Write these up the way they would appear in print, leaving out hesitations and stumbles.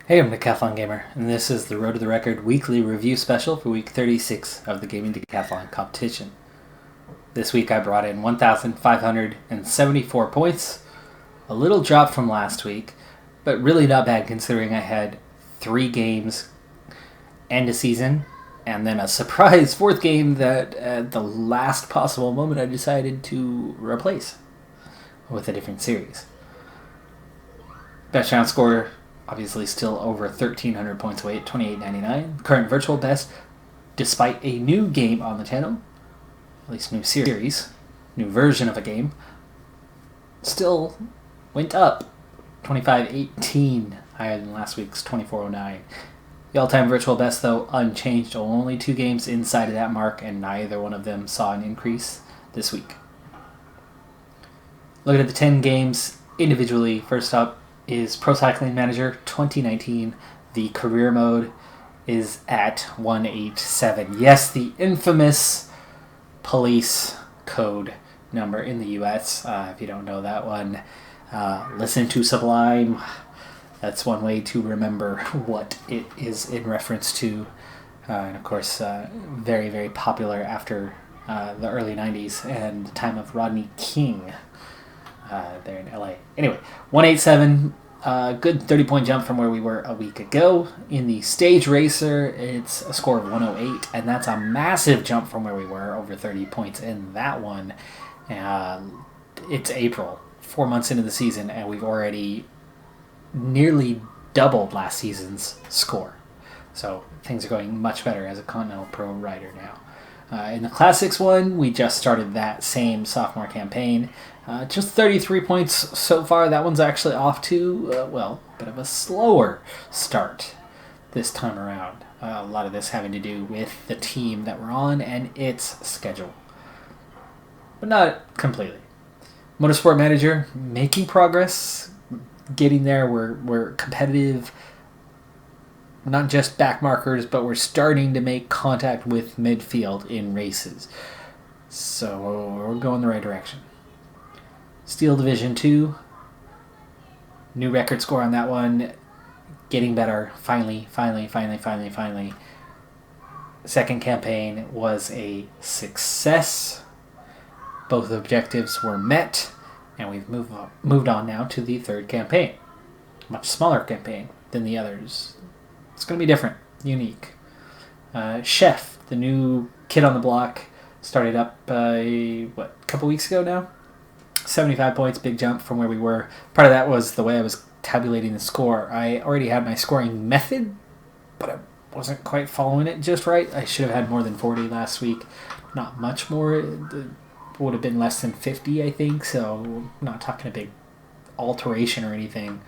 Hey, I'm Decathlon Gamer, and this is the Road to the Record weekly review special for week 36 of the Gaming Decathlon competition. This week I brought in 1,574 points, a little drop from last week, but really not bad considering I had 3 games and a season, and then a surprise 4th game that at the last possible moment I decided to replace with a different series. Best round score, obviously still over 1,300 points away at 28.99. Current virtual best, despite a new game on the channel, at least new series, new version of a game, still went up 25.18, higher than last week's 24.09. The all-time virtual best, though, unchanged. Only 2 games inside of that mark, and neither one of them saw an increase this week. Looking at the 10 games individually, first up is Pro Cycling Manager 2019. The career mode is at 187. Yes, the infamous police code number in the US. If you don't know that one, listen to Sublime. That's one way to remember what it is in reference to. And of course, very, very popular after the early 90s and the time of Rodney King. There in LA. Anyway, 187, good 30-point jump from where we were a week ago. In the Stage Racer, it's a score of 108, and that's a massive jump from where we were, over 30 points in that one. It's April, 4 months into the season, and we've already nearly doubled last season's score. So things are going much better as a Continental Pro rider now. In the Classics one, we just started that same sophomore campaign. Just 33 points so far. That one's actually off to, a bit of a slower start this time around. A lot of this having to do with the team that we're on and its schedule. But not completely. Motorsport Manager, making progress, getting there. We're competitive. Not just back markers, but we're starting to make contact with midfield in races. So we're going the right direction. Steel Division 2, new record score on that one, getting better, finally. Second campaign was a success. Both objectives were met, and we've moved on now to the third campaign. Much smaller campaign than the others. It's going to be different, unique. Chef, the new kid on the block, started up, a couple weeks ago now? 75 points, big jump from where we were. Part of that was the way I was tabulating the score. I already had my scoring method, but I wasn't quite following it just right. I should have had more than 40 last week. Not much more. It would have been less than 50, I think, so not talking a big alteration or anything.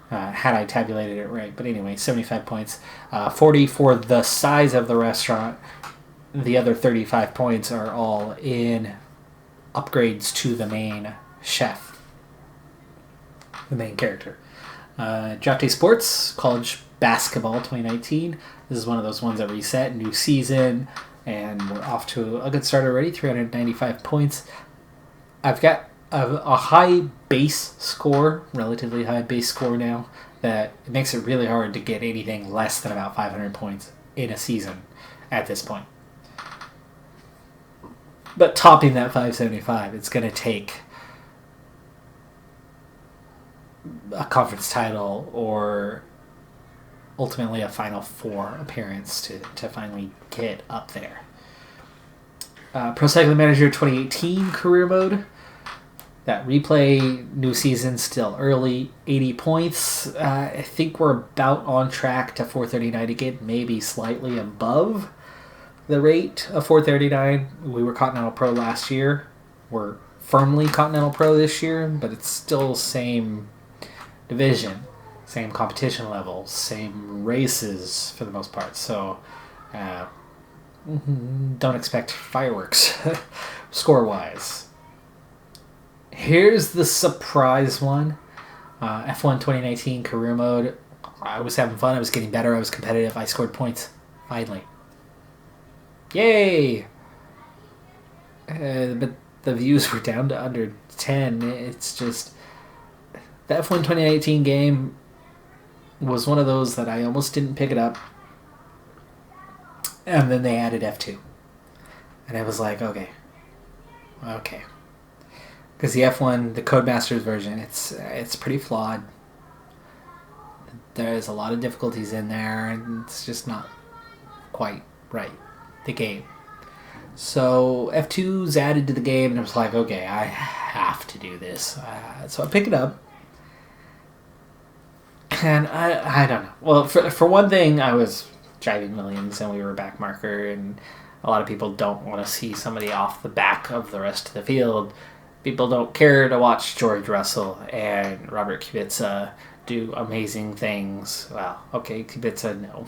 Had I tabulated it right. But anyway, 75 points. 40 for the size of the restaurant. The other 35 points are all in upgrades to the main chef, the main character. Draft Day Sports, College Basketball 2019. This is one of those ones that reset, new season, and we're off to a good start already, 395 points. I've got a high base score, relatively high base score now, that it makes it really hard to get anything less than about 500 points in a season at this point. But topping that 575, it's going to take a conference title or ultimately a Final Four appearance to finally get up there. Pro Cycling Manager 2018 career mode. That replay, new season, still early, 80 points. I think we're about on track to 439 again, maybe slightly above the rate of 439. We were Continental Pro last year. We're firmly Continental Pro this year, but it's still same division, same competition level, same races for the most part. So don't expect fireworks score-wise. Here's the surprise one. F1 2019 career mode. I was having fun. I was getting better. I was competitive. I scored points. Finally. Yay! But the views were down to under 10. It's just... The F1 2018 game was one of those that I almost didn't pick it up. And then they added F2. And I was like, okay. Because the F1, the Codemasters version, it's pretty flawed. There's a lot of difficulties in there, and it's just not quite right, the game. So F2's added to the game, and I was like, okay, I have to do this. So I pick it up. And I don't know. Well, for one thing, I was driving millions, and we were back marker, and a lot of people don't want to see somebody off the back of the rest of the field. People don't care to watch George Russell and Robert Kubica do amazing things. Well, okay, Kubica, no.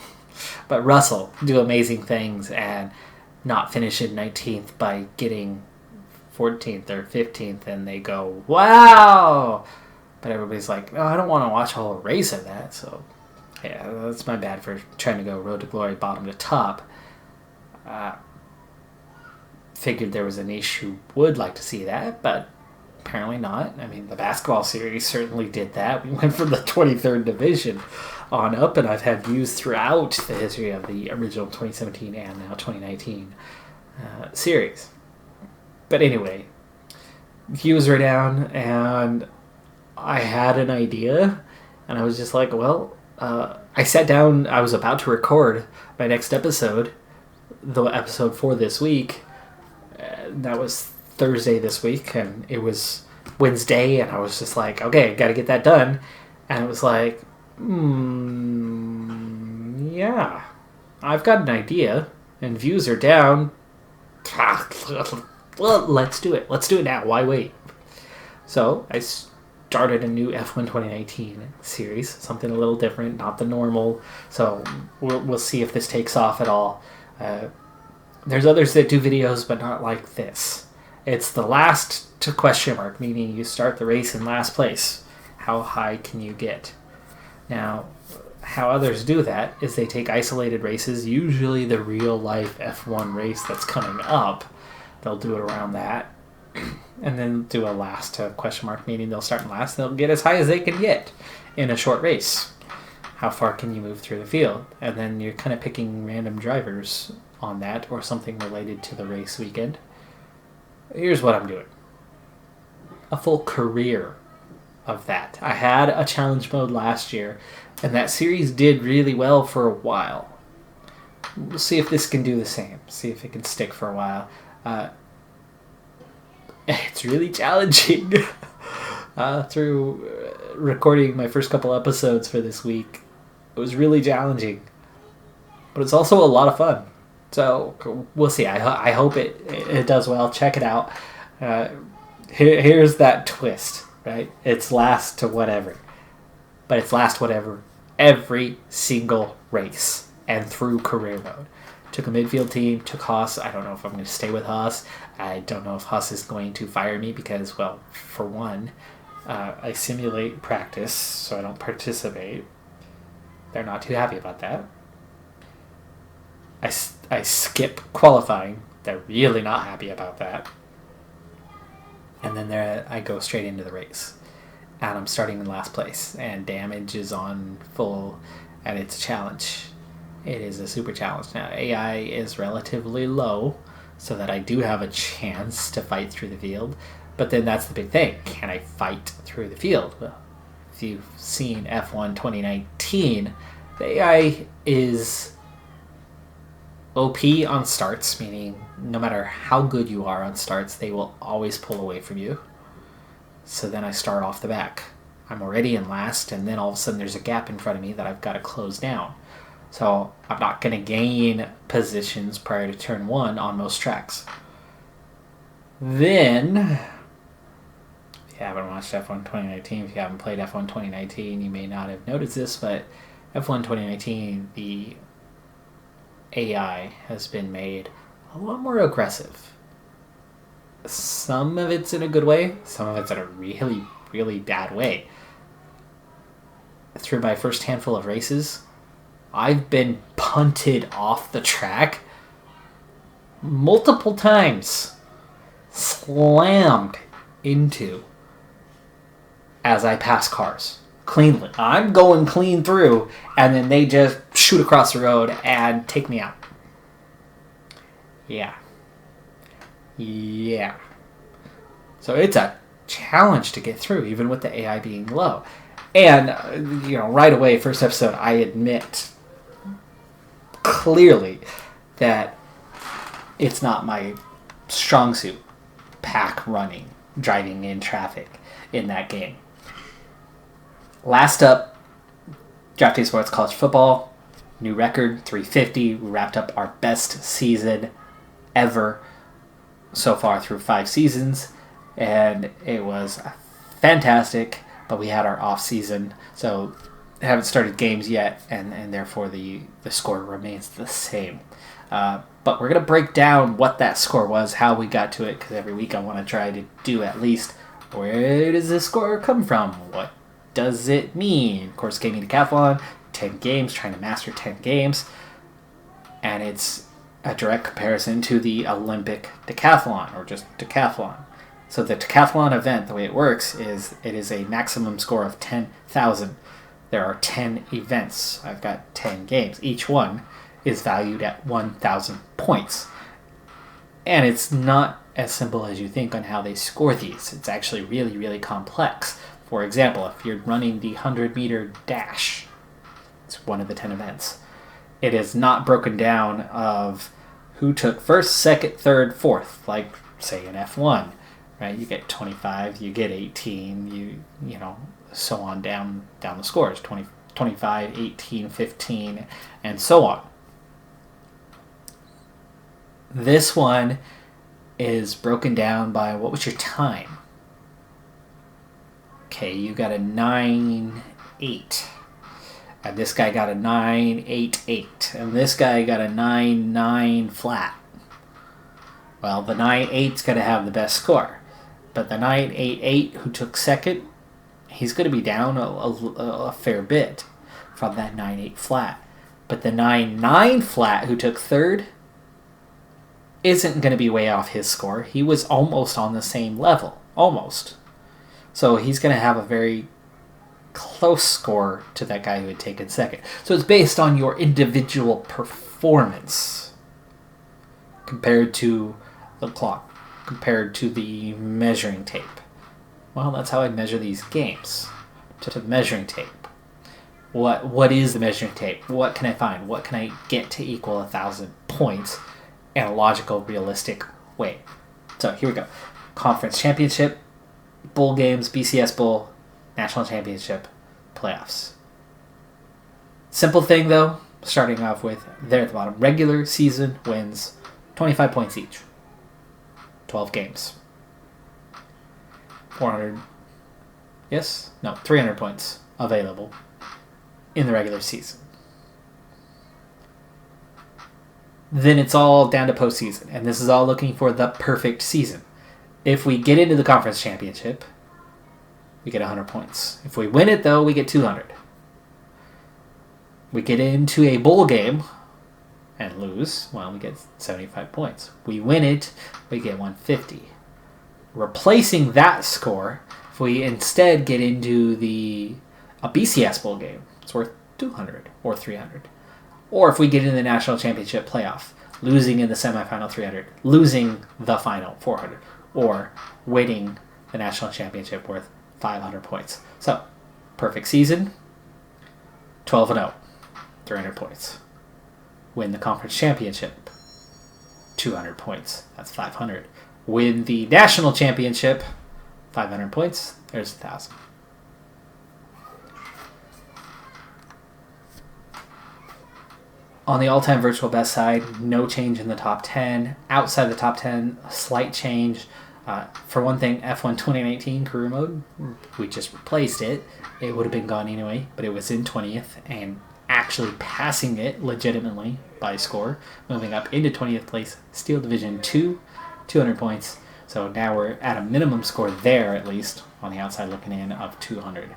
But Russell do amazing things and not finish in 19th by getting 14th or 15th, and they go, wow! But everybody's like, no, I don't want to watch a whole race of that. So, yeah, that's my bad for trying to go road to glory, bottom to top. Figured there was a niche who would like to see that, but apparently not. I mean, the basketball series certainly did that. We went from the 23rd division on up, and I've had views throughout the history of the original 2017 and now 2019 series. But anyway, views were down, and I had an idea, and I was just like, well, I sat down, I was about to record my next episode, the episode for this week. That was Thursday this week, and it was Wednesday, and I was just like, okay, got to get that done. And it was like, yeah, I've got an idea, and views are down. Well, let's do it. Let's do it now. Why wait? So I started a new F1 2019 series, something a little different, not the normal. So we'll see if this takes off at all. There's others that do videos, but not like this. It's the last to question mark, meaning you start the race in last place. How high can you get? Now, how others do that is they take isolated races, usually the real life F1 race that's coming up. They'll do it around that, and then do a last to question mark, meaning they'll start in last, and they'll get as high as they can get in a short race. How far can you move through the field? And then you're kind of picking random drivers on that, or something related to the race weekend. Here's what I'm doing. A full career of that. I had a challenge mode last year, and that series did really well for a while. We'll see if this can do the same. See if it can stick for a while. It's really challenging. Through recording my first couple episodes for this week, it was really challenging. But it's also a lot of fun. So we'll see. I hope it does well. Check it out. Here's that twist, right? It's last to whatever. But it's last whatever every single race and through career mode. Took a midfield team, took Haas. I don't know if I'm going to stay with Haas. I don't know if Haas is going to fire me because, well, for one, I simulate practice, so I don't participate. They're not too happy about that. I skip qualifying. They're really not happy about that. And then I go straight into the race. And I'm starting in last place. And damage is on full. And it's a challenge. It is a super challenge. Now, AI is relatively low, so that I do have a chance to fight through the field. But then that's the big thing. Can I fight through the field? Well, if you've seen F1 2019, the AI is OP on starts, meaning no matter how good you are on starts, they will always pull away from you. So then I start off the back. I'm already in last, and then all of a sudden there's a gap in front of me that I've got to close down. So I'm not going to gain positions prior to turn 1 on most tracks. Then, if you haven't watched F1 2019, if you haven't played F1 2019, you may not have noticed this, but F1 2019, the AI has been made a lot more aggressive. Some of it's in a good way, some of it's in a really, really bad way. Through my first handful of races, I've been punted off the track multiple times, slammed into as I pass cars cleanly. I'm going clean through, and then they just shoot across the road and take me out. Yeah. So it's a challenge to get through, even with the AI being low. And, right away, first episode, I admit clearly that it's not my strong suit, pack running, driving in traffic in that game. Last up, Draft Day Sports College Football, new record, 350. We wrapped up our best season ever so far through 5 seasons, and it was fantastic, but we had our off season, so haven't started games yet, and therefore the score remains the same. But we're going to break down what that score was, how we got to it, because every week I want to try to do at least, where does this score come from? What does it mean? Of course, Gaming Decathlon, 10 games, trying to master 10 games, and it's a direct comparison to the Olympic decathlon, or just decathlon. So the decathlon event, the way it works is it is a maximum score of 10,000. There are 10 events. I've got 10 games. Each one is valued at 1,000 points. And it's not as simple as you think on how they score these. It's actually really, really complex. For example, if you're running the 100-meter dash, it's one of the 10 events. It is not broken down of who took first, second, third, fourth, like, say, in F1. Right, you get 25, you get 18, you know, so on down the scores, 20, 25, 18, 15, and so on. This one is broken down by, what was your time? Okay, you got a 9.8, and this guy got a 9.88, and this guy got a 9.9 flat. Well, the 9.8's got to have the best score. But the 9.88 who took second, he's going to be down a fair bit from that 9.8 flat. But the 9.9 flat who took third isn't going to be way off his score. He was almost on the same level. Almost. So he's going to have a very close score to that guy who had taken second. So it's based on your individual performance compared to the clock, compared to the measuring tape. Well, that's how I measure these games. To the measuring tape. What is the measuring tape? What can I find? What can I get to equal 1,000 points in a logical, realistic way? So here we go. Conference Championship, Bowl games, BCS Bowl, National Championship, playoffs. Simple thing though, starting off with, there at the bottom, regular season wins, 25 points each. 12 games. 300 points available in the regular season. Then it's all down to postseason, and this is all looking for the perfect season. If we get into the conference championship, we get 100 points. If we win it, though, we get 200. We get into a bowl game and lose, well, we get 75 points. We win it, we get 150. Replacing that score, if we instead get into a BCS bowl game, it's worth 200 or 300. Or if we get in the national championship playoff, losing in the semifinal 300, losing the final 400, or winning the national championship worth 500 points. So, perfect season, 12-0, 300 points. Win the conference championship, 200 points, that's 500. Win the national championship, 500 points, there's 1,000. On the all-time virtual best side, no change in the top 10. Outside the top 10, a slight change. For one thing, F1 2019 career mode, we just replaced it. It would have been gone anyway, but it was in 20th, and actually passing it legitimately by score, moving up into 20th place, Steel Division 2, 200 points. So now we're at a minimum score there, at least, on the outside looking in, of 200.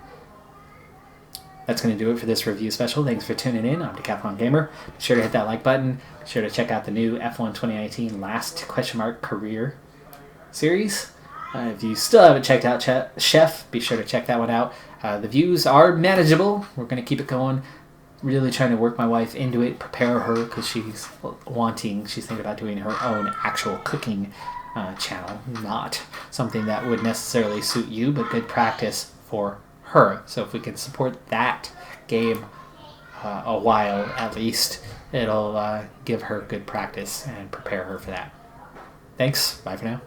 That's going to do it for this review special. Thanks for tuning in. I'm Decathlon Gamer. Be sure to hit that like button. Be sure to check out the new F1 2019 Last Career series. If you still haven't checked out Chef, be sure to check that one out. The views are manageable. We're going to keep it going. Really trying to work my wife into it, prepare her, because she's thinking about doing her own actual cooking channel, not something that would necessarily suit you, but good practice for her. So if we can support that game a while at least, it'll give her good practice and prepare her for that. Thanks. Bye for now.